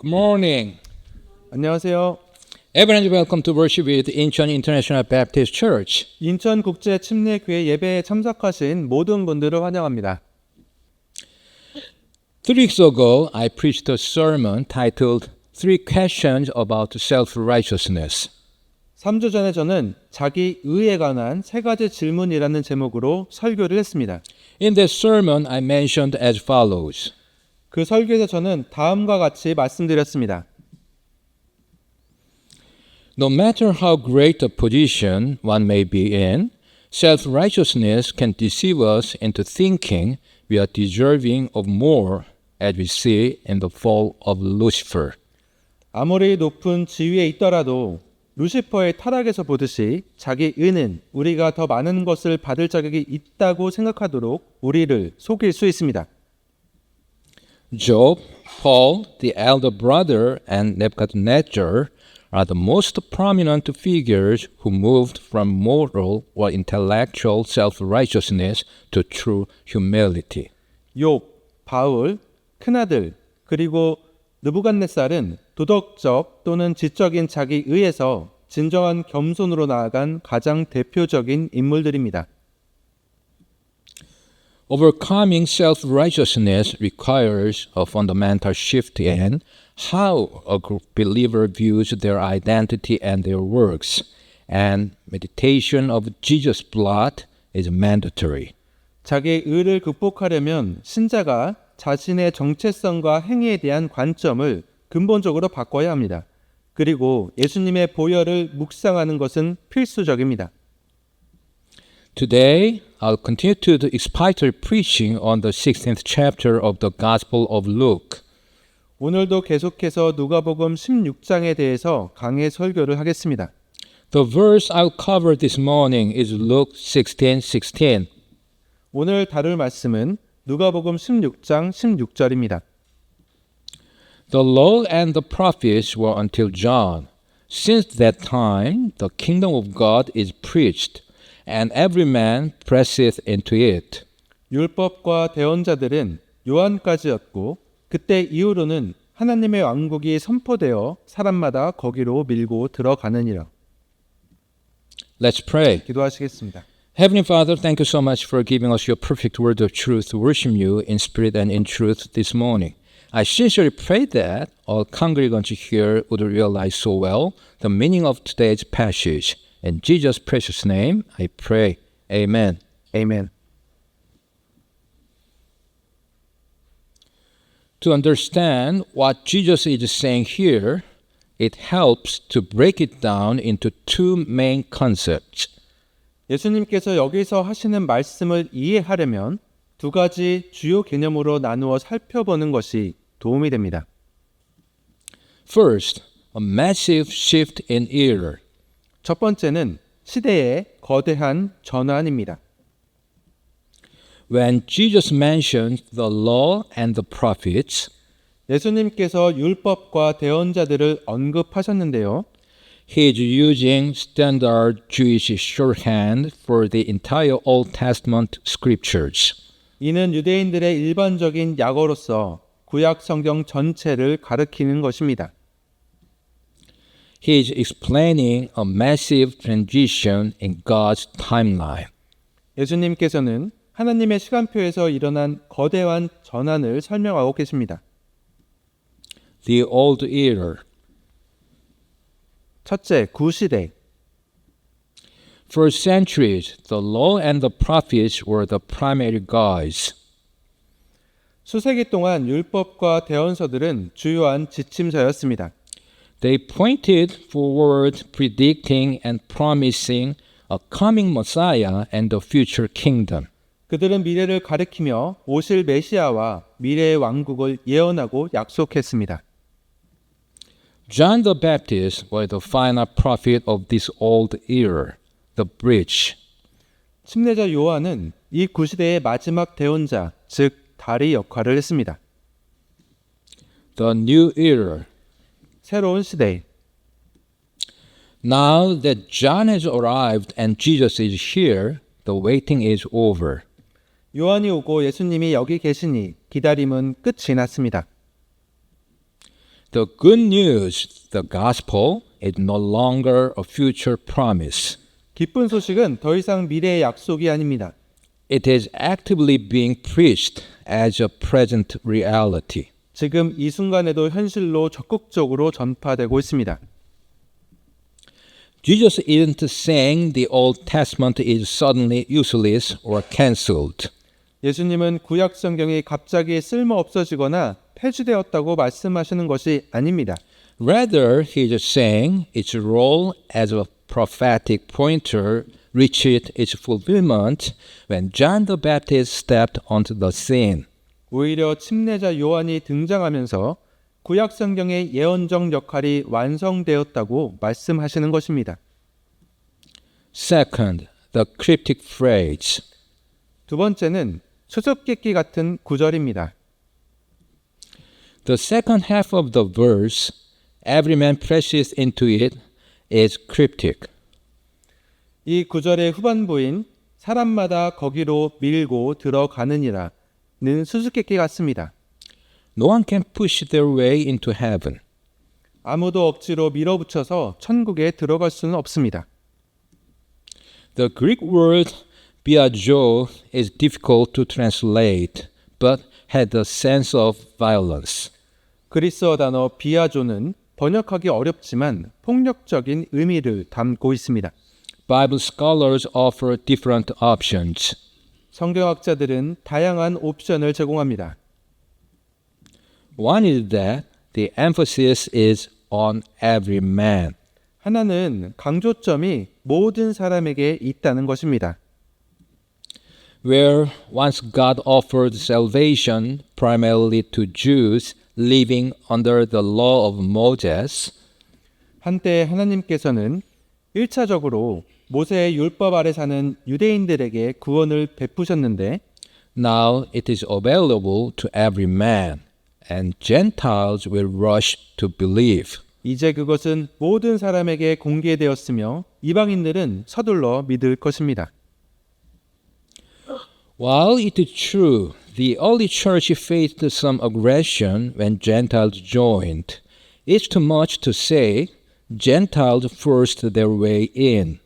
Good morning. 안녕하세요. Everyone, welcome to worship with Incheon International Baptist Church. 인천국제침례교회 예배에 참석하신 모든 분들을 환영합니다. 3 weeks ago, I preached a sermon titled Three Questions About Self-Righteousness. 3주 전에 저는 자기 의에 관한 세 가지 질문이라는 제목으로 설교를 했습니다. In that sermon, I mentioned as follows. 그 설교에서 저는 다음과 같이 말씀드렸습니다. No matter how great a position one may be in, self-righteousness can deceive us into thinking we are deserving of more, as we see in the fall of Lucifer. 아무리 높은 지위에 있더라도 루시퍼의 타락에서 보듯이 자기 의는 우리가 더 많은 것을 받을 자격이 있다고 생각하도록 우리를 속일 수 있습니다. Job, Paul, the elder brother, and Nebuchadnezzar are the most prominent figures who moved from moral or intellectual self-righteousness to true humility. 욥, 바울, 큰아들, 그리고 느부갓네살은 도덕적 또는 지적인 자기 의에서 진정한 겸손으로 나아간 가장 대표적인 인물들입니다. Overcoming self-righteousness requires a fundamental shift in how a believer views their identity and their works, and meditation of Jesus' blood is mandatory. 자기 의를 극복하려면 신자가 자신의 정체성과 행위에 대한 관점을 근본적으로 바꿔야 합니다. 그리고 예수님의 보혈을 묵상하는 것은 필수적입니다. Today, I'll continue to the expository preaching on the 16th chapter of the Gospel of Luke. 오늘도 계속해서 누가복음 16장에 대해서 강해 설교를 하겠습니다. The verse I'll cover this morning is Luke 16:16. 오늘 다룰 말씀은 누가복음 16장 16절입니다. The law and the prophets were until John. Since that time, the kingdom of God is preached, and every man presseth into it. 율법과 대언자들은 요한까지였고 그때 이후로는 하나님의 왕국이 선포되어 사람마다 거기로 밀고 들어가느니라. Let's pray. 기도하시겠습니다. Heavenly Father, thank you so much for giving us your perfect word of truth to worship you in spirit and in truth this morning. I sincerely pray that all congregants here would realize so well the meaning of today's passage. In Jesus' precious name, I pray. Amen. 아멘. To understand what Jesus is saying here, it helps to break it down into two main concepts. 예수님께서 여기서 하시는 말씀을 이해하려면 두 가지 주요 개념으로 나누어 살펴보는 것이 도움이 됩니다. First, a massive shift in era. 첫 번째는 시대의 거대한 전환입니다. When Jesus mentioned the law and the prophets, 예수님께서 율법과 대언자들을 언급하셨는데요. he is using standard Jewish shorthand for the entire Old Testament scriptures. 이는 유대인들의 일반적인 약어로서 구약 성경 전체를 가리키는 것입니다. He is explaining a massive transition in God's timeline. 예수님께서는 하나님의 시간표에서 일어난 거대한 전환을 설명하고 계십니다. The old era. 첫째, 구시대. For centuries, the law and the prophets were the primary guides. 수세기 동안 율법과 대언서들은 주요한 지침서였습니다. They pointed forward, predicting and promising a coming Messiah and the future kingdom. 그들은 미래를 가리키며 오실 메시아와 미래의 왕국을 예언하고 약속했습니다. John the Baptist was the final prophet of this old era, the bridge. 침례자 요한은 이 구시대의 마지막 대언자, 즉 다리 역할을 했습니다. The new era. 새로운 시대. Now that John has arrived and Jesus is here, the waiting is over. 요한이 오고 예수님이 여기 계시니 기다림은 끝이 났습니다. The good news, the gospel, is no longer a future promise. 기쁜 소식은 더 이상 미래의 약속이 아닙니다. It is actively being preached as a present reality. 지금 이 순간에도 현실로 적극적으로 전파되고 있습니다. Jesus isn't saying the Old Testament is suddenly useless or cancelled. 예수님은 구약 성경이 갑자기 쓸모 없어지거나 폐지되었다고 말씀하시는 것이 아닙니다. Rather, he is saying its role as a prophetic pointer reached its fulfillment when John the Baptist stepped onto the scene. 오히려 침례자 요한이 등장하면서 구약 성경의 예언적 역할이 완성되었다고 말씀하시는 것입니다. Second, the cryptic phrase. 두 번째는 수수께끼 같은 구절입니다. The second half of the verse, every man presses into it, is cryptic. 이 구절의 후반부인 사람마다 거기로 밀고 들어가느니라는 수수께끼 같습니다. No one can push their way into heaven. 아무도 억지로 밀어붙여서 천국에 들어갈 수는 없습니다. The Greek word biajo is difficult to translate, but had a sense of violence. 그리스어 단어 비아조는 번역하기 어렵지만 폭력적인 의미를 담고 있습니다. Bible scholars offer different options. 성경학자들은 다양한 옵션을 제공합니다. One is that the emphasis is on every man. 하나는 강조점이 모든 사람에게 있다는 것입니다. Where once God offered salvation primarily to Jews living under the law of Moses, 한때 하나님께서는 1차적으로 모세의 율법 아래 사는 유대인들에게 구원을 베푸셨는데 now it is available to every man, and Gentiles will rush to believe. 이제 그것은 모든 사람에게 공개되었으며 이방인들은 서둘러 믿을 것입니다. While it is true, the early church faced some aggression when Gentiles joined, it's too much to say Gentiles forced their way in.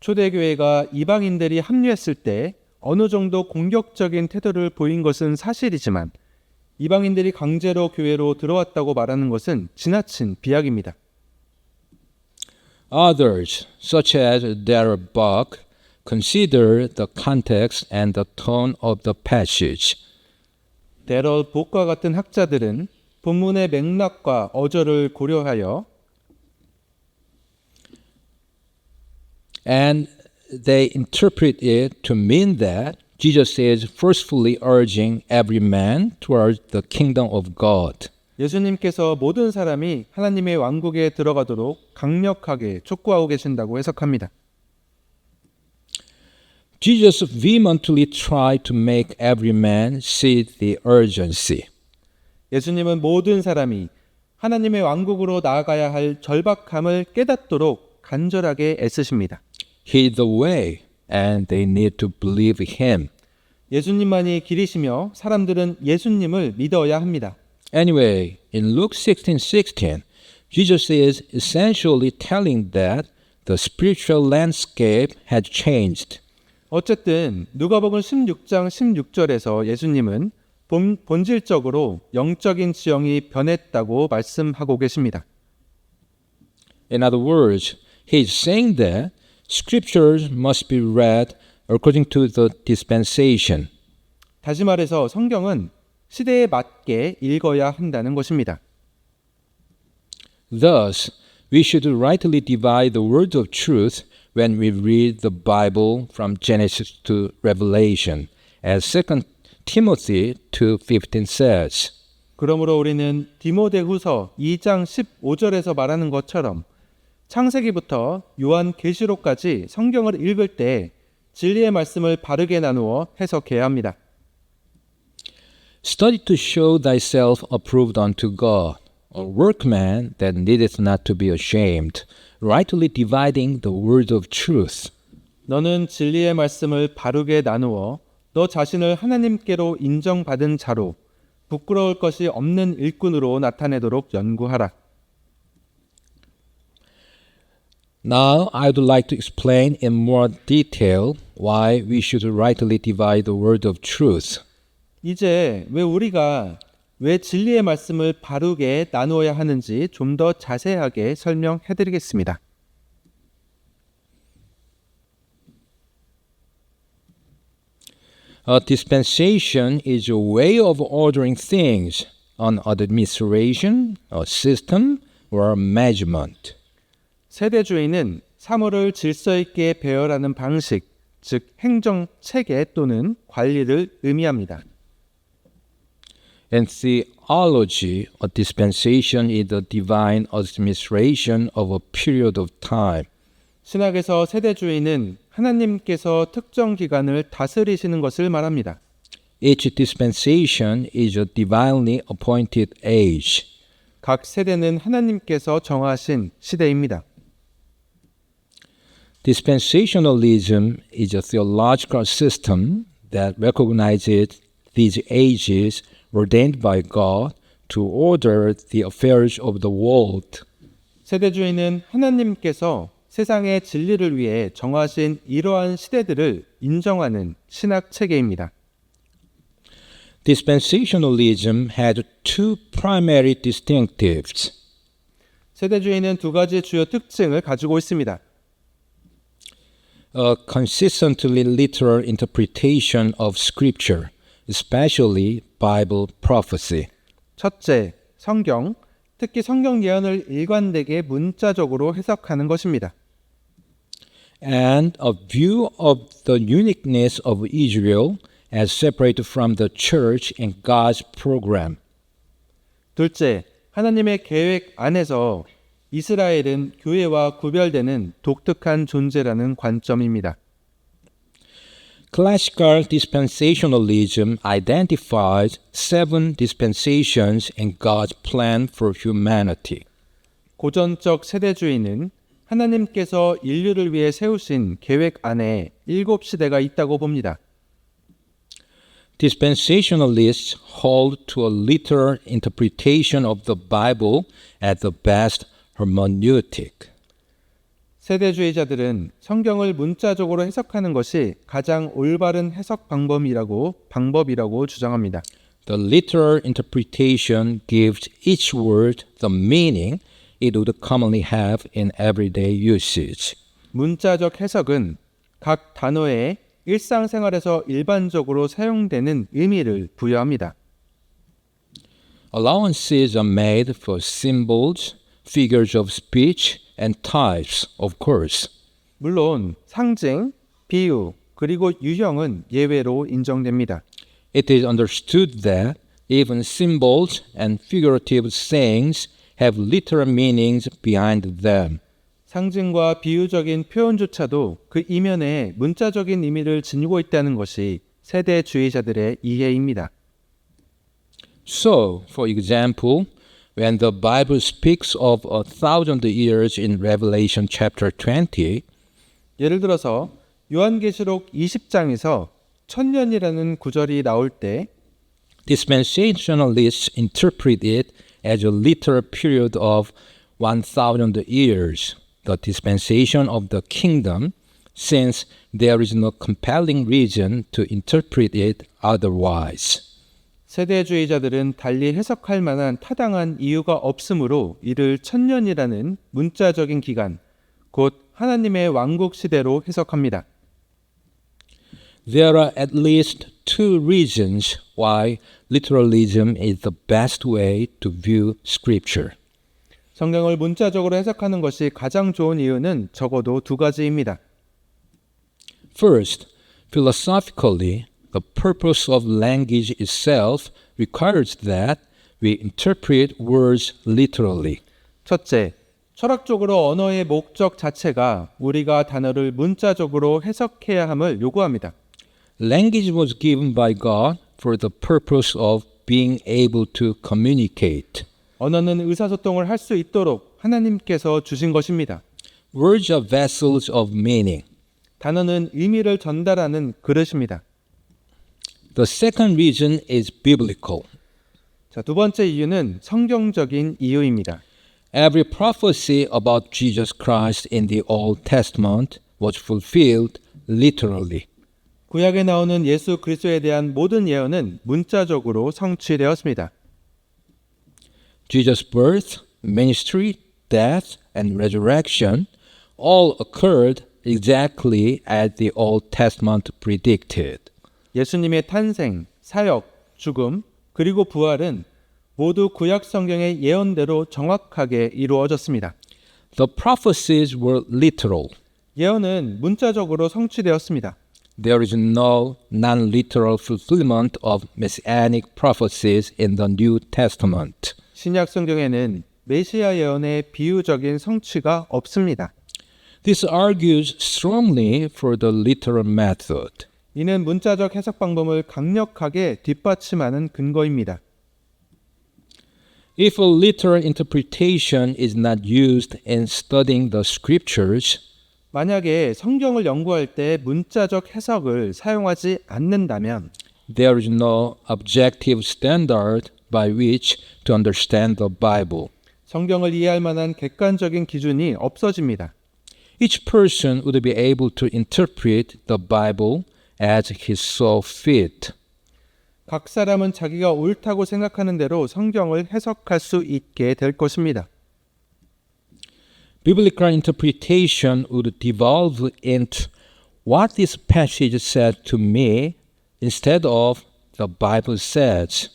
초대교회가 이방인들이 합류했을 때 어느 정도 공격적인 태도를 보인 것은 사실이지만 이방인들이 강제로 교회로 들어왔다고 말하는 것은 지나친 비약입니다. Others, such as Darrell Buck, consider the context and the tone of the passage. 데럴 복과 같은 학자들은 본문의 맥락과 어조를 고려하여 And they interpret it to mean that Jesus is forcefully urging every man toward the kingdom of God. 예수님께서 모든 사람이 하나님의 왕국에 들어가도록 강력하게 촉구하고 계신다고 해석합니다. Jesus vehemently tried to make every man see the urgency. 예수님은 모든 사람이 하나님의 왕국으로 나아가야 할 절박함을 깨닫도록 간절하게 애쓰십니다. He is the way, and they need to believe him. 예수님만이 길이시며 사람들은 예수님을 믿어야 합니다. Anyway, in Luke 16:16, Jesus is essentially telling that the spiritual landscape had changed. 어쨌든 누가복음 16장 16절에서 예수님은 본질적으로 영적인 지형이 변했다고 말씀하고 계십니다. In other words, he is saying that scriptures must be read according to the dispensation. 다시 말해서 성경은 시대에 맞게 읽어야 한다는 것입니다. Thus, we should rightly divide the word of truth when we read the Bible from Genesis to Revelation, as 2 Timothy 2:15 says. 그러므로 우리는 디모데후서 2장 15절에서 말하는 것처럼 창세기부터 요한계시록까지 성경을 읽을 때 진리의 말씀을 바르게 나누어 해석해야 합니다. Study to show thyself approved unto God, a workman that needeth not to be ashamed, rightly dividing the word of truth. 너는 진리의 말씀을 바르게 나누어 너 자신을 하나님께로 인정받은 자로 부끄러울 것이 없는 일꾼으로 나타내도록 연구하라. Now, I would like to explain in more detail why we should rightly divide the word of truth. 이제 왜 진리의 말씀을 바르게 나누어야 하는지 좀 더 자세하게 설명해 드리겠습니다. A dispensation is a way of ordering things, an administration, a system, or a measurement. 세대주의는 사물을 질서 있게 배열하는 방식, 즉 행정 체계 또는 관리를 의미합니다. In theology, a dispensation is the divine administration of a period of time. 신학에서 세대주의는 하나님께서 특정 기간을 다스리시는 것을 말합니다. Each dispensation is a divinely appointed age. 각 세대는 하나님께서 정하신 시대입니다. Dispensationalism is a theological system that recognizes these ages ordained by God to order the affairs of the world. 세대주의는 하나님께서 세상의 진리를 위해 정하신 이러한 시대들을 인정하는 신학 체계입니다. Dispensationalism had two primary distinctives. 세대주의는 두 가지 주요 특징을 가지고 있습니다. A consistently literal interpretation of Scripture, especially Bible prophecy. 첫째, 성경, 특히 성경 예언을 일관되게 문자적으로 해석하는 것입니다. And a view of the uniqueness of Israel as separated from the church and God's program. 둘째, 하나님의 계획 안에서 이스라엘은 교회와 구별되는 독특한 존재라는 관점입니다. Classical dispensationalism identifies seven dispensations in God's plan for humanity. 고전적 세대주의는 하나님께서 인류를 위해 세우신 계획 안에 7시대가 있다고 봅니다. Dispensationalists hold to a literal interpretation of the Bible as the best hermeneutic. 세대주의자들은 성경을 문자적으로 해석하는 것이 가장 올바른 해석 방법이라고 주장합니다. The literal interpretation gives each word the meaning it would commonly have in everyday usage. 문자적 해석은 각 단어에 일상생활에서 일반적으로 사용되는 의미를 부여합니다. Allowances are made for symbols, figures of speech, and types, of course. 물론 상징, 비유, 그리고 유형은 예외로 인정됩니다. It is understood that even symbols and figurative sayings have literal meanings behind them. 상징과 비유적인 표현조차도 그 이면에 문자적인 의미를 지니고 있다는 것이 세대주의자들의 이해입니다. So, for example, when the Bible speaks of 1,000 years in Revelation chapter 20, 예를 들어서 요한계시록 20장에서 천년이라는 구절이 나올 때 dispensationalists interpret it as a literal period of 1,000 years, the dispensation of the kingdom, since there is no compelling reason to interpret it otherwise. 세대주의자들은 달리 해석할 만한 타당한 이유가 없으므로 이를 천년이라는 문자적인 기간, 곧 하나님의 왕국 시대로 해석합니다. There are at least two reasons why literalism is the best way to view Scripture. 성경을 문자적으로 해석하는 것이 가장 좋은 이유는 적어도 두 가지입니다. First, philosophically, the purpose of language itself requires that we interpret words literally. 첫째, 철학적으로 언어의 목적 자체가 우리가 단어를 문자적으로 해석해야 함을 요구합니다. Language was given by God for the purpose of being able to communicate. 언어는 의사소통을 할 수 있도록 하나님께서 주신 것입니다. Words are vessels of meaning. 단어는 의미를 전달하는 그릇입니다. The second reason is biblical. 자, 두 번째 이유는 성경적인 이유입니다. Every prophecy about Jesus Christ in the Old Testament was fulfilled literally. 구약에 나오는 예수 그리스도에 대한 모든 예언은 문자적으로 성취되었습니다. Jesus' birth, ministry, death, and resurrection all occurred exactly as the Old Testament predicted. 예수님의 탄생, 사역, 죽음, 그리고 부활은 모두 구약 성경의 예언대로 정확하게 이루어졌습니다. The prophecies were literal. 예언은 문자적으로 성취되었습니다. There is no non-literal fulfillment of messianic prophecies in the New Testament. 신약 성경에는 메시아 예언의 비유적인 성취가 없습니다. This argues strongly for the literal method. 이는 문자적 해석 방법을 강력하게 뒷받침하는 근거입니다. If a literal interpretation is not used in studying the scriptures, 만약에 성경을 연구할 때 문자적 해석을 사용하지 않는다면 there is no objective standard by which to understand the Bible. 성경을 이해할 만한 객관적인 기준이 없어집니다. Each person would be able to interpret the Bible as he saw fit. 각 사람은 자기가 옳다고 생각하는 대로 성경을 해석할 수 있게 될 것입니다. Biblical interpretation would devolve into what this passage said to me instead of the Bible says.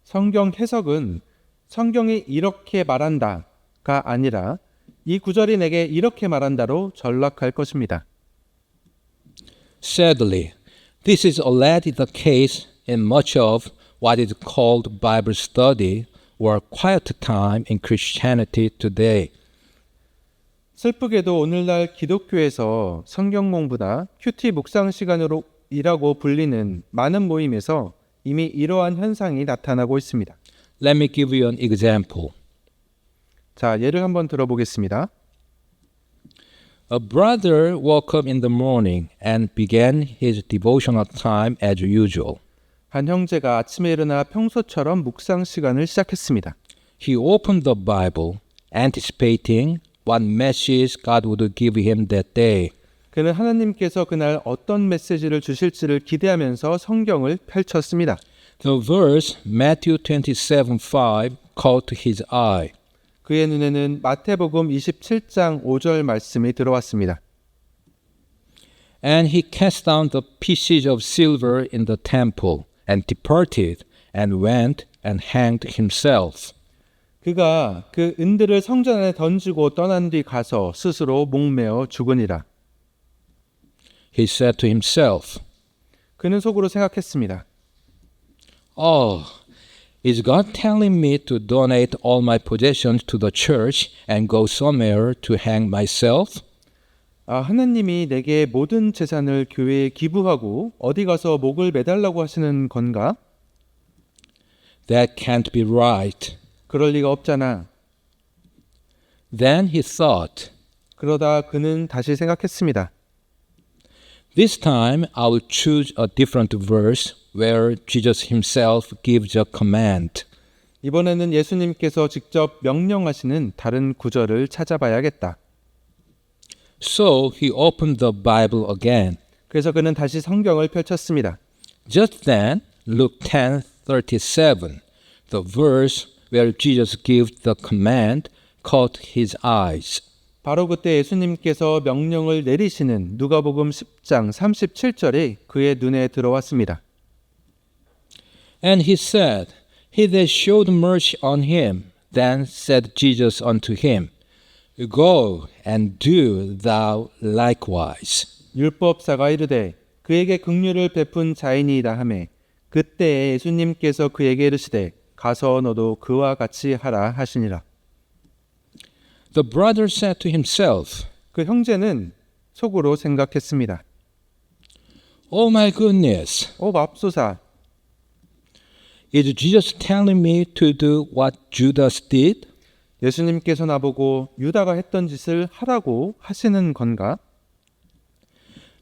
성경 해석은 성경이 이렇게 말한다가 아니라 이 구절이 내게 이렇게 말한다로 전락할 것입니다. Sadly, this is already the case in much of what is called Bible study or quiet time in Christianity today. 슬프게도 오늘날 기독교에서 성경 공부나 큐티 묵상 시간으로 이라고 불리는 많은 모임에서 이미 이러한 현상이 나타나고 있습니다. Let me give you an example. 자, 예를 한번 들어보겠습니다. A brother woke up in the morning and began his devotional time as usual. 한 형제가 아침에 일어나 평소처럼 묵상 시간을 시작했습니다. He opened the Bible, anticipating what message God would give him that day. 그는 하나님께서 그날 어떤 메시지를 주실지를 기대하면서 성경을 펼쳤습니다. The verse Matthew 27:5 caught his eye. 그의 눈에는 마태복음 27장 5절 말씀이 들어왔습니다. And he cast down the pieces of silver in the temple and departed and went and hanged himself. 그가 그 은들을 성전 안에 던지고 떠난 뒤 가서 스스로 목매어 죽으니라. He said to himself, 그는 속으로 생각했습니다. Oh, is God telling me to donate all my possessions to the church and go somewhere to hang myself? 하나님이 내게 모든 재산을 교회에 기부하고 어디 가서 목을 매달라고 하시는 건가? That can't be right. 그럴 리가 없잖아. Then he thought, 그러다 그는 다시 생각했습니다. this time I will choose a different verse where Jesus himself gives a command. 이번에는 예수님께서 직접 명령하시는 다른 구절을 찾아봐야겠다. So he opened the Bible again. 그래서 그는 다시 성경을 펼쳤습니다. Just then, Luke 10:37, the verse where Jesus gives the command, caught his eyes. 바로 그때 예수님께서 명령을 내리시는 누가복음 10장 37절이 그의 눈에 들어왔습니다. And he said, He that showed mercy on him. Then said Jesus unto him, Go and do thou likewise. 율법사가 이르되 그에게 긍휼을 베푼 자이니이다 하매 그때 예수님께서 그에게 이르시되 가서 너도 그와 같이 하라 하시니라. The brother said to himself, 그 형제는 속으로 생각했습니다. Oh my goodness, 맙소사. is Jesus telling me to do what Judas did? 예수님께서 나보고 유다가 했던 짓을 하라고 하시는 건가?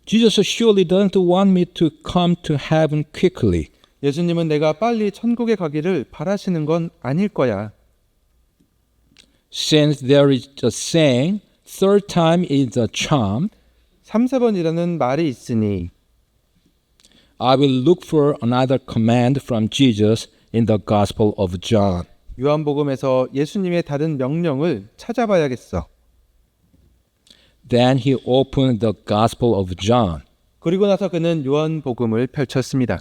Jesus surely doesn't want me to come to heaven quickly. 예수님은 내가 빨리 천국에 가기를 바라시는 건 아닐 거야. Since there is a saying, third time is a charm, 3, 4번이라는 말이 있으니 I will look for another command from Jesus in the Gospel of John. 요한복음에서 예수님의 다른 명령을 찾아봐야겠어. Then he opened the Gospel of John. 그리고 나서 그는 요한복음을 펼쳤습니다.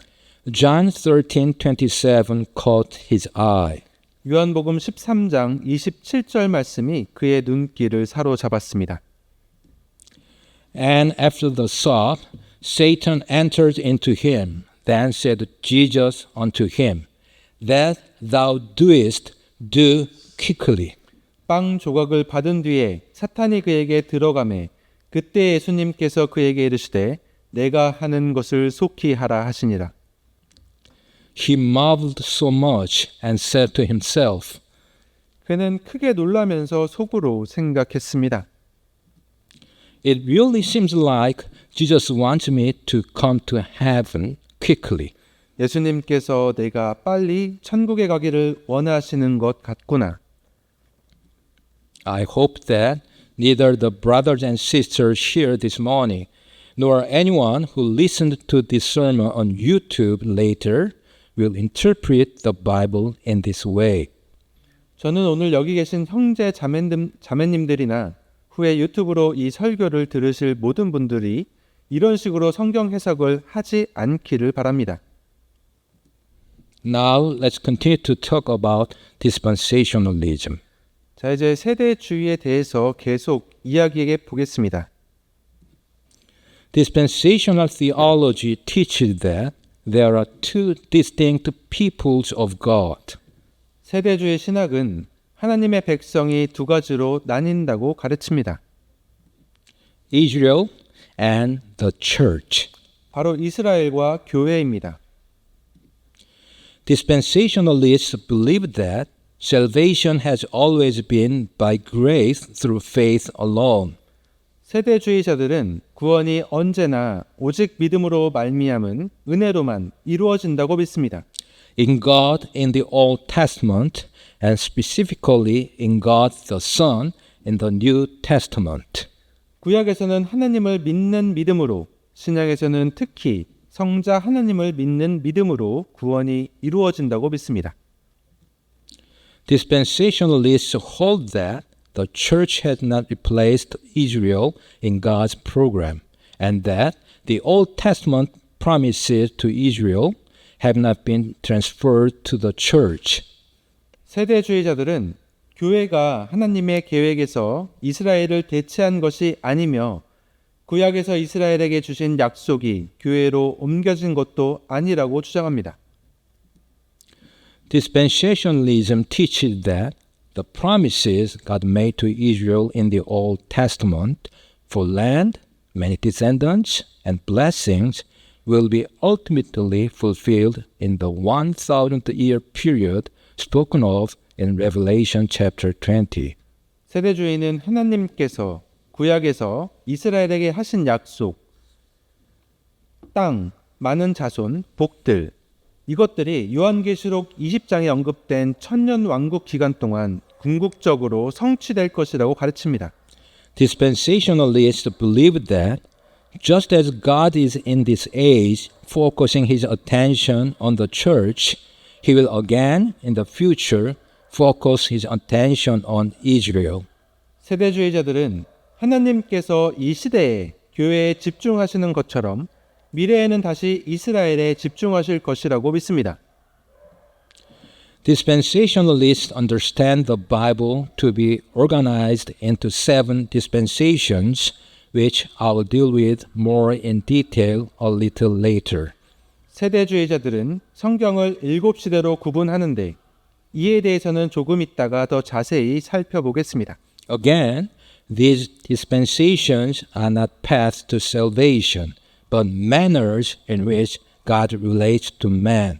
John 13:27 caught his eye. 요한복음 13장 27절 말씀이 그의 눈길을 사로잡았습니다. And after the sop, Satan entered into him. Then said Jesus unto him, That thou doest, do quickly. 빵 조각을 받은 뒤에 사탄이 그에게 들어가매 그때 예수님께서 그에게 이르시되 내가 하는 것을 속히 하라 하시니라. He marveled so much and said to himself, 그는 크게 놀라면서 속으로 생각했습니다. It really seems like Jesus wants me to come to heaven quickly. 예수님께서 내가 빨리 천국에 가기를 원하시는 것 같구나. I hope that neither the brothers and sisters here this morning, nor anyone who listened to this sermon on YouTube later will interpret the Bible in this way. 저는 오늘 여기 계신 형제 자매님들이나 후에 유튜브로 이 설교를 들으실 모든 분들이 이런 식으로 성경 해석을 하지 않기를 바랍니다. Now let's continue to talk about dispensationalism. 자, 이제 세대주의에 대해서 계속 이야기해 보겠습니다. Dispensational theology teaches that there are two distinct peoples of God. 세대주의 신학은 하나님의 백성이 두 가지로 나뉜다고 가르칩니다. Israel and the church. 바로 이스라엘과 교회입니다. Dispensationalists believe that salvation has always been by grace through faith alone. 세대주의자들은 구원이 언제나 오직 믿음으로 말미암은 은혜로만 이루어진다고 믿습니다. In God in the Old Testament and specifically in God the Son in the New Testament. 구약에서는 하나님을 믿는 믿음으로, 신약에서는 특히 성자 하나님을 믿는 믿음으로 구원이 이루어진다고 믿습니다. Dispensationalists hold that the church has not replaced Israel in God's program and that the Old Testament promises to Israel have not been transferred to the church. 세대주의자들은 교회가 하나님의 계획에서 이스라엘을 대체한 것이 아니며 구약에서 이스라엘에게 주신 약속이 교회로 옮겨진 것도 아니라고 주장합니다. Dispensationalism teaches that the promises God made to Israel in the Old Testament for land, many descendants, and blessings will be ultimately fulfilled in the 1,000-year period spoken of in Revelation chapter 20. 세대주의는 하나님께서 구약에서 이스라엘에게 하신 약속, 땅, 많은 자손, 복들, 이것들이 요한계시록 20장에 언급된 천년 왕국 기간 동안 궁극적으로 성취될 것이라고 가르칩니다. Dispensationalists believe that just as God is in this age focusing his attention on the church, he will again in the future focus his attention on Israel. 세대주의자들은 하나님께서 이 시대에 교회에 집중하시는 것처럼 미래에는 다시 이스라엘에 집중하실 것이라고 믿습니다. Dispensationalists understand the Bible to be organized into 7 dispensations, which I will deal with more in detail a little later. 세대주의자들은 성경을 7시대로 구분하는데 이에 대해서는 조금 있다가 더 자세히 살펴보겠습니다. Again, these dispensations are not paths to salvation, but manners in which God relates to man.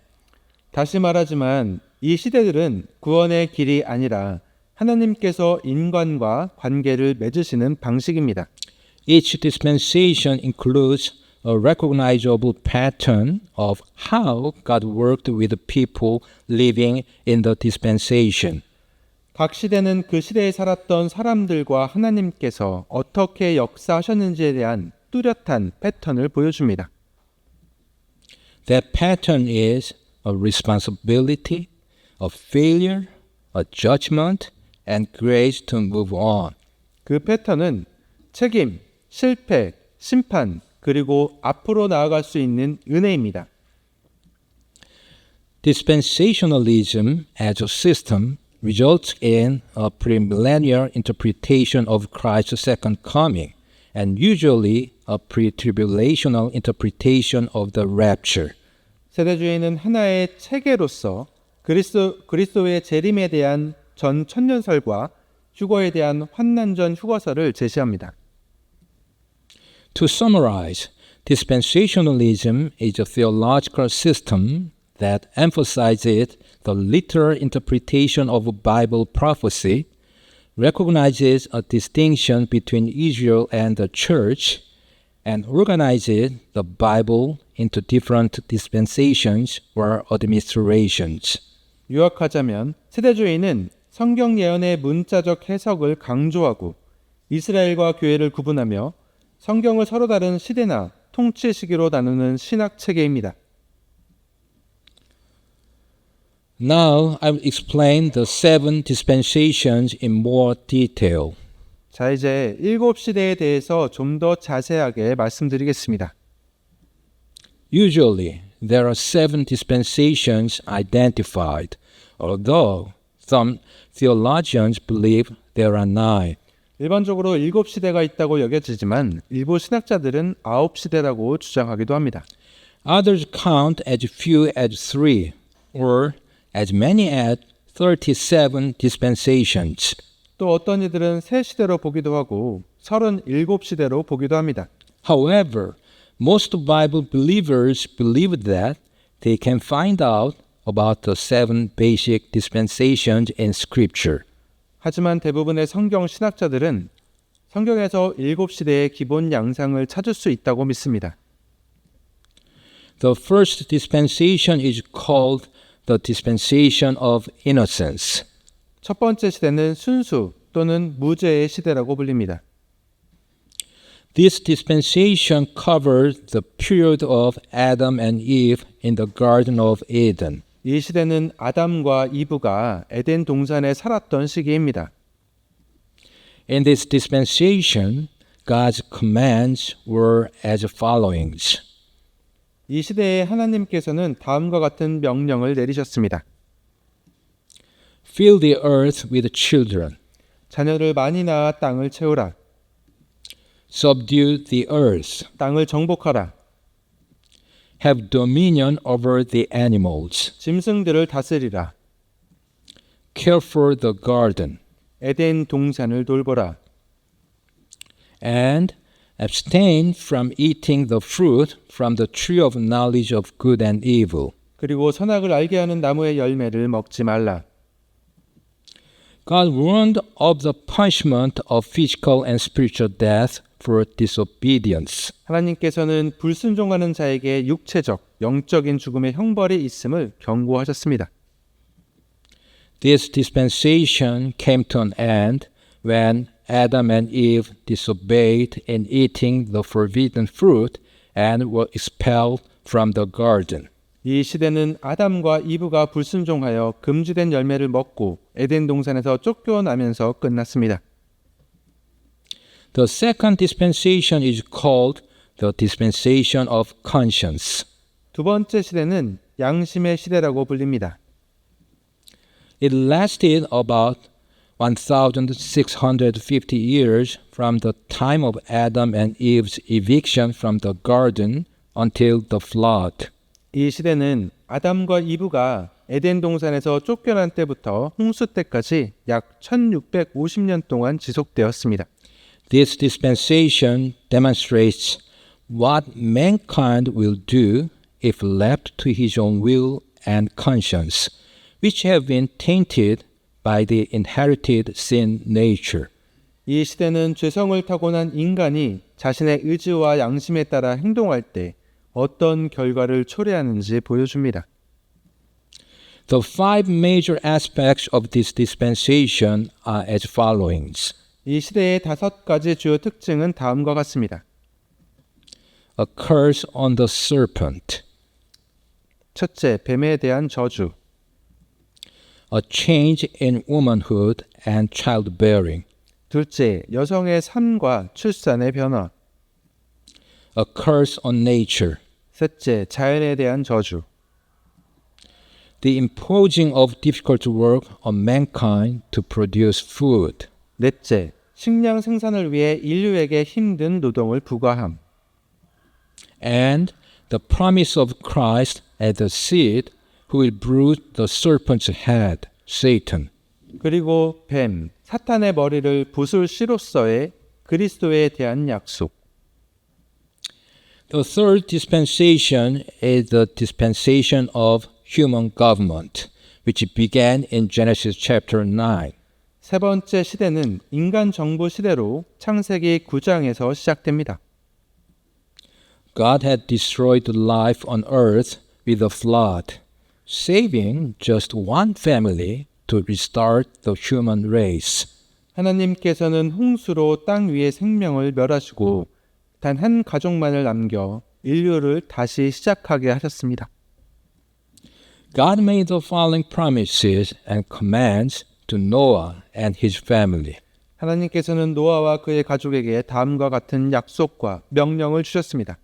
다시 말하지만 이 시대들은 구원의 길이 아니라 하나님께서 인간과 관계를 맺으시는 방식입니다. Each dispensation includes a recognizable pattern of how God worked with people living in the dispensation. 각 시대는 그 시대에 살았던 사람들과 하나님께서 어떻게 역사하셨는지에 대한 뚜렷한 패턴을 보여줍니다. That pattern is a responsibility, a failure, a judgment, and grace to move on. 그 패턴은 책임, 실패, 심판, 그리고 앞으로 나아갈 수 있는 은혜입니다. Dispensationalism as a system results in a premillennial interpretation of Christ's second coming, and usually a pre-tribulational interpretation of the rapture. 세대주의는 하나의 체계로서 그리스도의 재림에 대한 전 천년설과 휴거에 대한 환난 전 휴거설을 제시합니다. To summarize, dispensationalism is a theological system that emphasizes the literal interpretation of Bible prophecy, recognizes a distinction between Israel and the church, and organizes the Bible into different dispensations or administrations. 요약하자면 세대주의는 성경 예언의 문자적 해석을 강조하고 이스라엘과 교회를 구분하며 성경을 서로 다른 시대나 통치 시기로 나누는 신학 체계입니다. Now I will explain the 7 dispensations in more detail. 자, 이제 7시대에 대해서 좀 더 자세하게 말씀드리겠습니다. Usually, there are 7 dispensations identified, although some theologians believe there are 9. 일반적으로 7시대가 있다고 여겨지지만 일부 신학자들은 9시대라고 주장하기도 합니다. Others count as few as 3, or as many as 37 dispensations. 또 어떤 이들은 3시대로 보기도 하고 37시대로 보기도 합니다. However, most Bible believers believe that they can find out about the 7 basic dispensations in Scripture. 하지만 대부분의 성경 신학자들은 성경에서 7시대의 기본 양상을 찾을 수 있다고 믿습니다. The first dispensation is called the dispensation of innocence. 첫 번째 시대는 순수 또는 무죄의 시대라고 불립니다. This dispensation covers the period of Adam and Eve in the Garden of Eden. 이 시대는 아담과 이브가 에덴 동산에 살았던 시기입니다. In this dispensation, God's commands were as follows. 이 시대에 하나님께서는 다음과 같은 명령을 내리셨습니다. Fill the earth with children. 자녀를 많이 낳아 땅을 채우라. Subdue the earth. 땅을 정복하라. Have dominion over the animals. 짐승들을 다스리라. Care for the garden. 에덴 동산을 돌보라. And abstain from eating the fruit from the tree of knowledge of good and evil. 그리고 선악을 알게 하는 나무의 열매를 먹지 말라. God warned of the punishment of physical and spiritual death for disobedience. 하나님께서는 불순종하는 자에게 육체적, 영적인 죽음의 형벌이 있음을 경고하셨습니다. This dispensation came to an end when Adam and Eve disobeyed in eating the forbidden fruit and were expelled from the garden. 이 시대는 아담과 이브가 불순종하여 금지된 열매를 먹고 에덴 동산에서 쫓겨나면서 끝났습니다. The second dispensation is called the dispensation of conscience. 두 번째 시대는 양심의 시대라고 불립니다. It lasted about 1,650 years from the time of Adam and Eve's eviction from the garden until the flood. 이 시대는 아담과 이브가 에덴 동산에서 쫓겨난 때부터 홍수 때까지 약 1650년 동안 지속되었습니다. This dispensation demonstrates what mankind will do if left to his own will and conscience, which have been tainted by the inherited sin nature. 이 시대는 죄성을 타고난 인간이 자신의 의지와 양심에 따라 행동할 때 어떤 결과를 초래하는지 보여줍니다. The five major aspects of this dispensation are as follows. 이 시대의 5가지 주요 특징은 다음과 같습니다. A curse on the serpent, 첫째, 뱀에 대한 저주. a change in womanhood and childbearing, 둘째, 여성의 삶과 출산의 변화. a curse on nature, 셋째, 자연에 대한 저주. the imposing of difficult work on mankind to produce food, 넷째, 식량 생산을 위해 인류에게 힘든 노동을 부과함. and the promise of Christ as the seed who will bruise the serpent's head, Satan. 그리고 뱀, 사탄의 머리를 부술 씨로서의 그리스도에 대한 약속. The third dispensation is the dispensation of human government, which began in Genesis chapter 9. 세 번째 시대는 인간 정부 시대로 창세기 9장에서 시작됩니다. God had destroyed life on earth with a flood, saving just one family to restart the human race. 하나님께서는 홍수로 땅 위의 생명을 멸하시고 단 한 가족만을 남겨 인류를 다시 시작하게 하셨습니다. God made the following promises and commands to Noah and his family. 하나님께서는 노아와 그의 가족에게 다음과 같은 약속과 명령을 주셨습니다.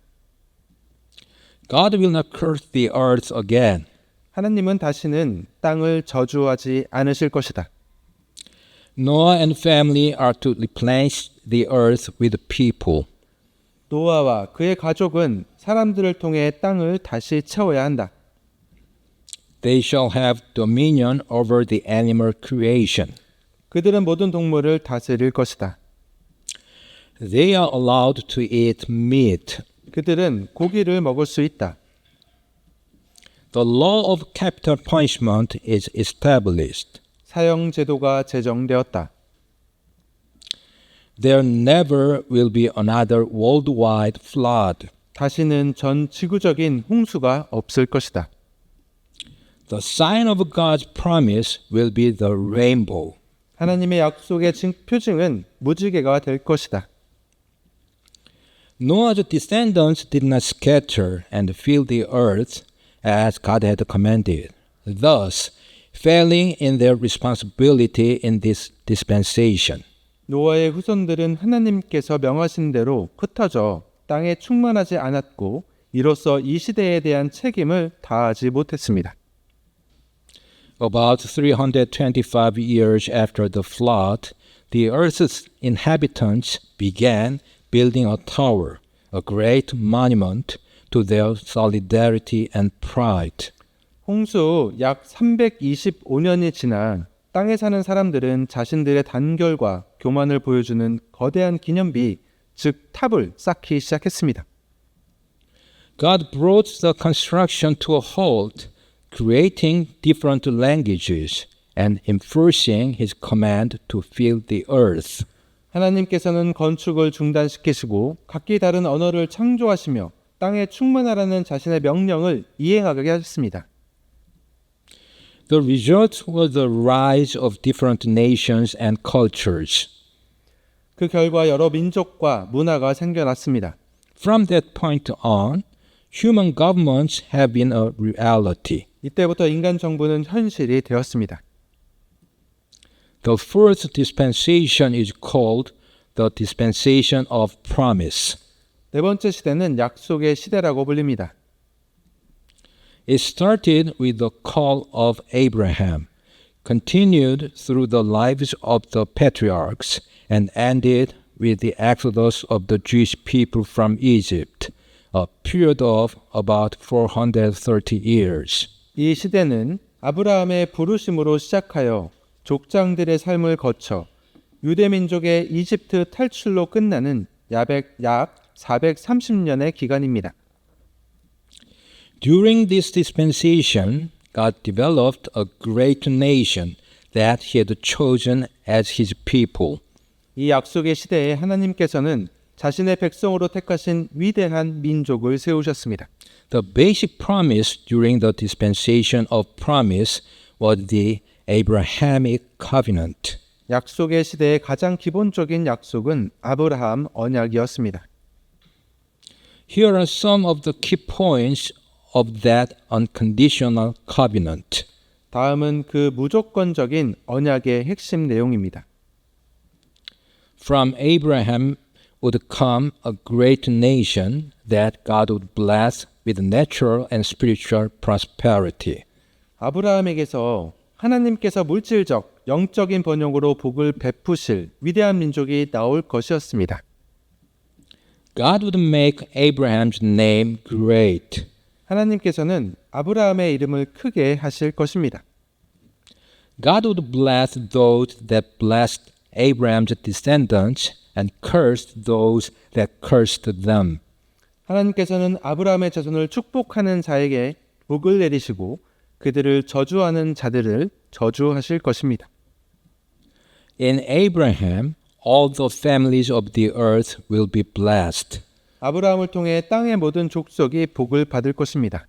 God will not curse the earth again. 하나님은 다시는 땅을 저주하지 않으실 것이다. Noah and family are to replenish the earth with people. 노아와 그의 가족은 사람들을 통해 땅을 다시 채워야 한다. They shall have dominion over the animal creation. 그들은 모든 동물을 다스릴 것이다. They are allowed to eat meat. 그들은 고기를 먹을 수 있다. The law of capital punishment is established. 사형 제도가 제정되었다. There never will be another worldwide flood. 다시는 전 지구적인 홍수가 없을 것이다. The sign of God's promise will be the rainbow. 하나님의 약속의 표징은 무지개가 될 것이다. Noah's descendants did not scatter and fill the earth as God had commanded, thus failing in their responsibility in this dispensation. 노아의 후손들은 하나님께서 명하신 대로 흩어져 땅에 충만하지 않았고 이로써 이 시대에 대한 책임을 다하지 못했습니다. About 325 years after the flood, the earth's inhabitants began building a tower, a great monument to their solidarity and pride. 홍수 후 약 325년이 지나 땅에 사는 사람들은 자신들의 단결과 교만을 보여주는 거대한 기념비, 즉 탑을 쌓기 시작했습니다. God brought the construction to a halt, creating different languages and enforcing his command to fill the earth. 하나님께서는 건축을 중단시키시고 각기 다른 언어를 창조하시며 땅에 충만하라는 자신의 명령을 이행하게 하셨습니다. The result was the rise of different nations and cultures. 그 결과 여러 민족과 문화가 생겨났습니다. From that point on, human governments have been a reality. 이때부터 인간 정부는 현실이 되었습니다. The fourth dispensation is called the dispensation of promise. 네 번째 시대는 약속의 시대라고 불립니다. It started with the call of Abraham, continued through the lives of the patriarchs, and ended with the exodus of the Jewish people from Egypt, a period of about 430 years. 이 시대는 아브라함의 부르심으로 시작하여 족장들의 삶을 거쳐 유대민족의 이집트 탈출로 끝나는 약 430년의 기간입니다. During this dispensation, God developed a great nation that he had chosen as his people. 이 약속의 시대에 하나님께서는 자신의 백성으로 택하신 위대한 민족을 세우셨습니다. The basic promise during the dispensation of promise was the Abrahamic covenant. 약속의 시대의 가장 기본적인 약속은 아브라함 언약이었습니다. Here are some of the key points of that unconditional covenant. 다음은 그 무조건적인 언약의 핵심 내용입니다. From Abraham would come a great nation that God would bless with natural and spiritual prosperity. 아브라함에게서 하나님께서 물질적, 영적인 번영으로 복을 베푸실 위대한 민족이 나올 것이었습니다. God would make Abraham's name great. 하나님께서는 아브라함의 이름을 크게 하실 것입니다. God would bless those that blessed Abraham's descendants and cursed those that cursed them. 하나님께서는 아브라함의 자손을 축복하는 자에게 복을 내리시고 그들을 저주하는 자들을 저주하실 것입니다. In Abraham, all the families of the earth will be blessed. 아브라함을 통해 땅의 모든 족속이 복을 받을 것입니다.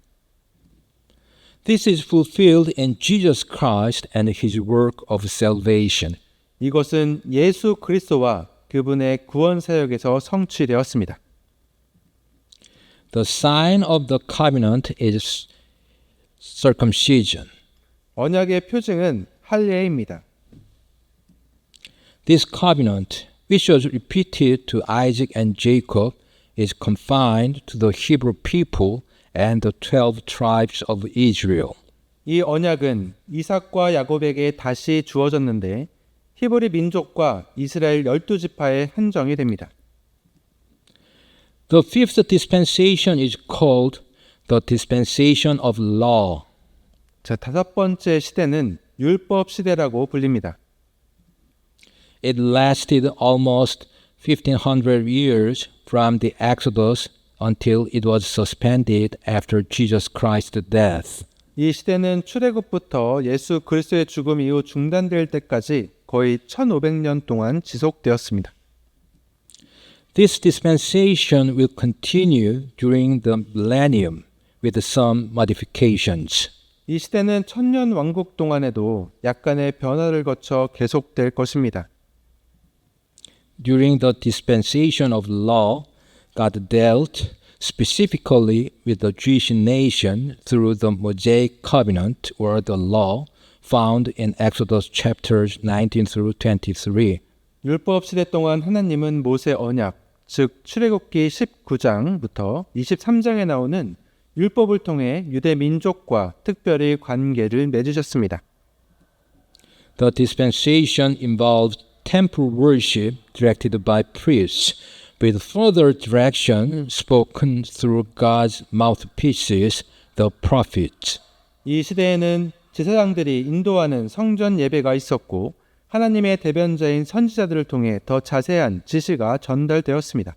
This is fulfilled in Jesus Christ and his work of salvation. 이것은 예수 그리스도와 그분의 구원 사역에서 성취되었습니다. The sign of the covenant is circumcision. 언약의 표징은 할례입니다. This covenant, which was repeated to Isaac and Jacob, is confined to the Hebrew people and the 12 tribes of Israel. 이 언약은 이삭과 야곱에게 다시 주어졌는데 히브리 민족과 이스라엘 12지파에 한정이 됩니다. The fifth dispensation is called the dispensation of law. 자, 다섯 번째 시대는 율법 시대라고 불립니다. It lasted almost 1500 years from the Exodus until it was suspended after Jesus Christ's death. 이 시대는 출애굽부터 예수 그리스도의 죽음 이후 중단될 때까지 거의 1500년 동안 지속되었습니다. This dispensation will continue during the millennium with some modifications. 이 시대는 천년 왕국 동안에도 약간의 변화를 거쳐 계속될 것입니다. During the dispensation of law, God dealt specifically with the Jewish nation through the Mosaic covenant or the law found in Exodus chapters 19 through 23. 율법 시대 동안 하나님은 모세 언약, 즉 출애굽기 19장부터 23장에 나오는 율법을 통해 유대 민족과 특별히 관계를 맺으셨습니다. The dispensation involved temple worship directed by priests, with further direction spoken through God's mouthpieces, the prophets. 이 시대에는 제사장들이 인도하는 성전 예배가 있었고 하나님의 대변자인 선지자들을 통해 더 자세한 지시가 전달되었습니다.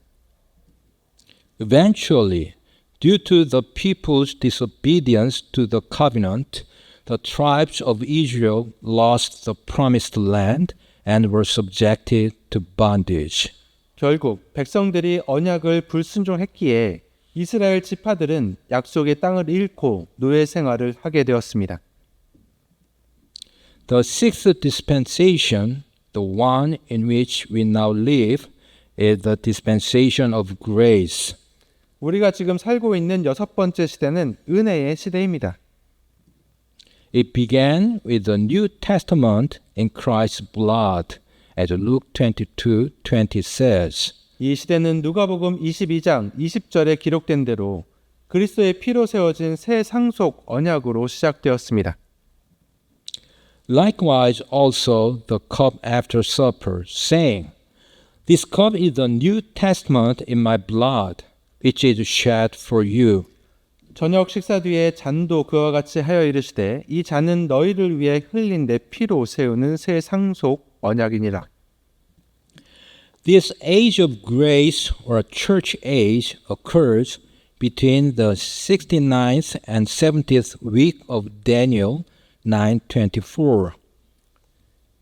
Eventually, due to the people's disobedience to the covenant, the tribes of Israel lost the promised land and were subjected to bondage. 결국 백성들이 언약을 불순종했기에 이스라엘 지파들은 약속의 땅을 잃고 노예 생활을 하게 되었습니다. The sixth dispensation, the one in which we now live, is the dispensation of grace. 우리가 지금 살고 있는 여섯 번째 시대는 은혜의 시대입니다. It began with the New Testament in Christ's blood, as Luke 22:20 says. 이 시대는 누가복음 22장 20절에 기록된 대로 그리스도의 피로 세워진 새 상속 언약으로 시작되었습니다. Likewise also the cup after supper, saying, This cup is the New Testament in my blood, which is shed for you. 저녁 식사 뒤에 잔도 그와 같이 하여 이르시되 이 잔은 너희를 위해 흘린 내 피로 세우는 새 상속 언약이니라. This age of grace or church age occurs between the 69th and 70th week of Daniel 9:24.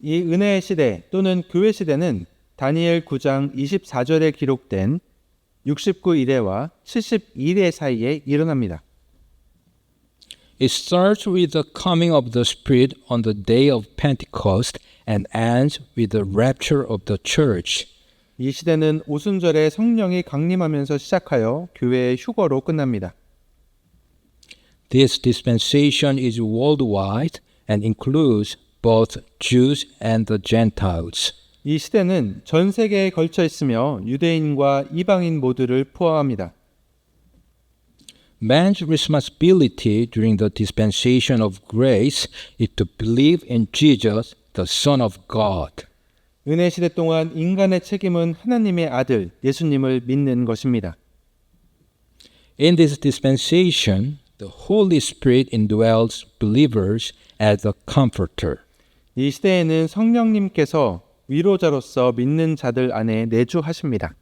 이 은혜의 시대 또는 교회 시대는 다니엘 9장 24절에 기록된 69일에와 71일 사이에 일어납니다. It starts with the coming of the Spirit on the day of Pentecost and ends with the rapture of the church. 이 시대는 오순절에 성령이 강림하면서 시작하여 교회의 휴거로 끝납니다. This dispensation is worldwide and includes both Jews and the Gentiles. 이 시대는 전 세계에 걸쳐 있으며 유대인과 이방인 모두를 포함합니다. Man's responsibility during the dispensation of grace is to believe in Jesus, the Son of God. 은혜 시대 동안 인간의 책임은 하나님의 아들 예수님을 믿는 것입니다. In this dispensation, the Holy Spirit indwells believers as a comforter. 이 시대에는 성령님께서 위로자로서 믿는 자들 안에 내주하십니다.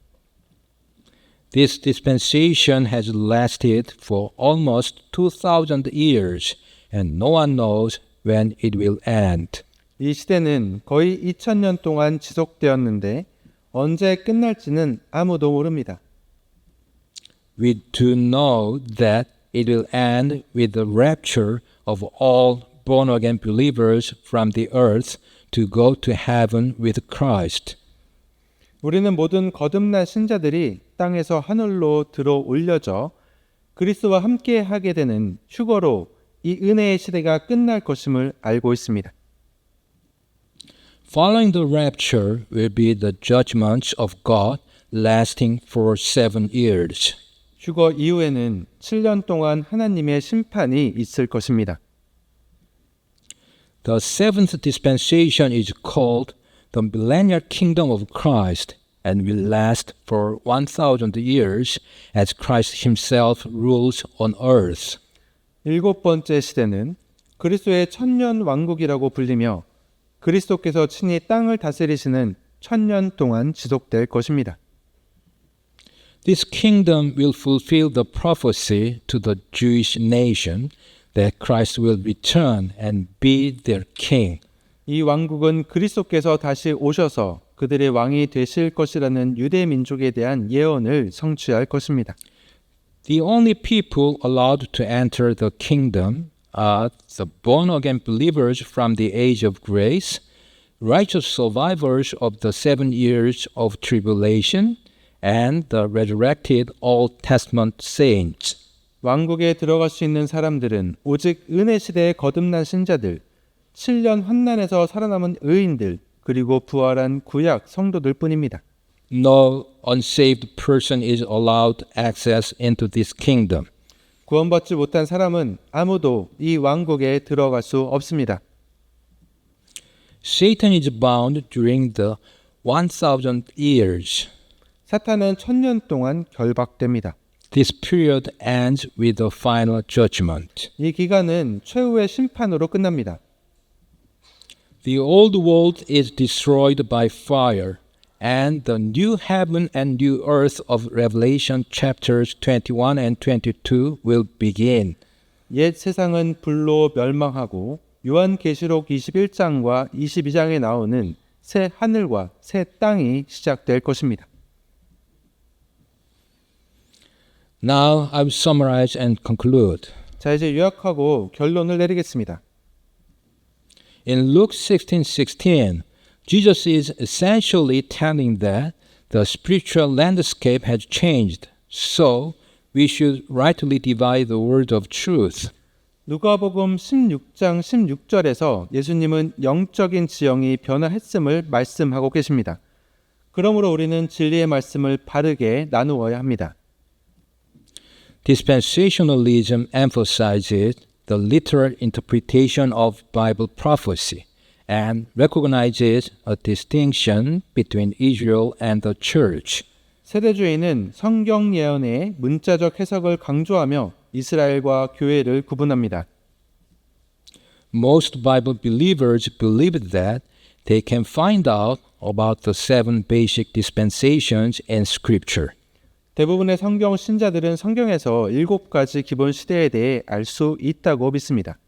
This dispensation has lasted for almost 2,000 years, and no one knows when it will end. 이 시대는 거의 2000년 동안 지속되었는데 언제 끝날지는 아무도 모릅니다. We do know that it will end with the rapture of all born-again believers from the earth to go to heaven with Christ. 우리는 모든 거듭난 신자들이 땅에서 하늘로 들어 올려져 그리스도와 함께 하게 되는 휴거로 이 은혜의 시대가 끝날 것임을 알고 있습니다. Following the rapture will be the judgments of God lasting for 7 years. 휴거 이후에는 7년 동안 하나님의 심판이 있을 것입니다. The seventh dispensation is called the millennial kingdom of Christ and will last for 1,000 years as Christ himself rules on earth. 일곱 번째 시대는 그리스도의 천년 왕국이라고 불리며 그리스도께서 친히 땅을 다스리시는 1000년 동안 지속될 것입니다. This kingdom will fulfill the prophecy to the Jewish nation that Christ will return and be their king. 이 왕국은 그리스도께서 다시 오셔서 그들의 왕이 되실 것이라는 유대 민족에 대한 예언을 성취할 것입니다. The only people allowed to enter the kingdom are the born-again believers from the age of grace, righteous survivors of the 7 years of tribulation, and the resurrected Old Testament saints. 왕국에 들어갈 수 있는 사람들은 오직 은혜 시대의 거듭난 신자들, 7년 환난에서 살아남은 의인들, 그리고 부활한 구약 성도들 뿐입니다. No unsaved person is allowed access into this kingdom. 구원받지 못한 사람은 아무도 이 왕국에 들어갈 수 없습니다. Satan is bound during the 1,000 years. 사탄은 1000년 동안 결박됩니다. This period ends with the final judgment. 이 기간은 최후의 심판으로 끝납니다. The old world is destroyed by fire, and the new heaven and new earth of Revelation chapters 21 and 22 will begin. 옛 세상은 불로 멸망하고 요한계시록 21장과 22장에 나오는 새 하늘과 새 땅이 시작될 것입니다. Now I will summarize and conclude. 자, 이제 요약하고 결론을 내리겠습니다. In Luke 16:16, Jesus is essentially telling that the spiritual landscape has changed, so we should rightly divide the word of truth. 누가복음 16장 16절에서 예수님은 영적인 지형이 변화했음을 말씀하고 계십니다. 그러므로 우리는 진리의 말씀을 바르게 나누어야 합니다. Dispensationalism emphasizes the literal interpretation of Bible prophecy and recognizes a distinction between Israel and the church. 세대주의는 성경 예언의 문자적 해석을 강조하며 이스라엘과 교회를 구분합니다. Most Bible believers believe that they can find out about the 7 basic dispensations in Scripture. 대부분의 성경 신자들은 성경에서 7가지 기본 시대에 대해 알 수 있다고 믿습니다.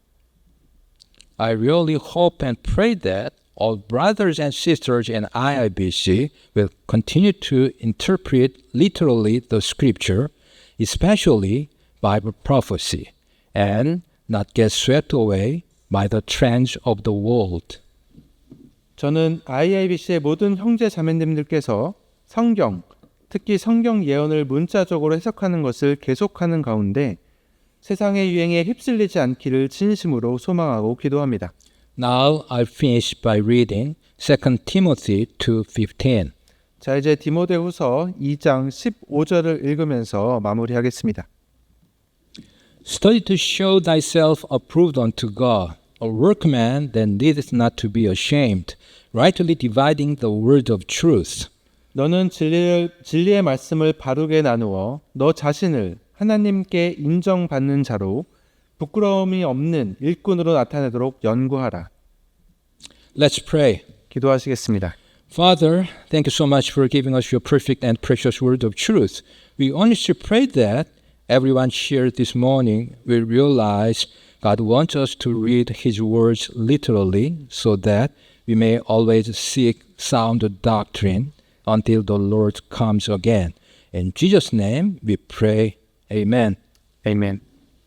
I really hope and pray that all brothers and sisters in IIBC will continue to interpret literally the scripture, especially Bible prophecy, and not get swept away by the trends of the world. 저는 IIBC의 모든 형제 자매님들께서 성경, 특히 성경 예언을 문자적으로 해석하는 것을 계속하는 가운데 세상의 유행에 휩쓸리지 않기를 진심으로 소망하고 기도합니다. Now I'll finish by reading 2 Timothy 2:15. 자, 이제 디모데후서 2장 15절을 읽으면서 마무리하겠습니다. Study to show thyself approved unto God, a workman that needeth not to be ashamed, rightly dividing the word of truth. 너는 진리의 말씀을 바르게 나누어 너 자신을 하나님께 인정받는 자로 부끄러움이 없는 일꾼으로 나타내도록 연구하라. Let's pray. 기도하시겠습니다. Father, thank you so much for giving us your perfect and precious word of truth. We honestly pray that everyone here this morning will realize God wants us to read His words literally so that we may always seek sound doctrine until the Lord comes again. In Jesus' name we pray. Amen. 아멘.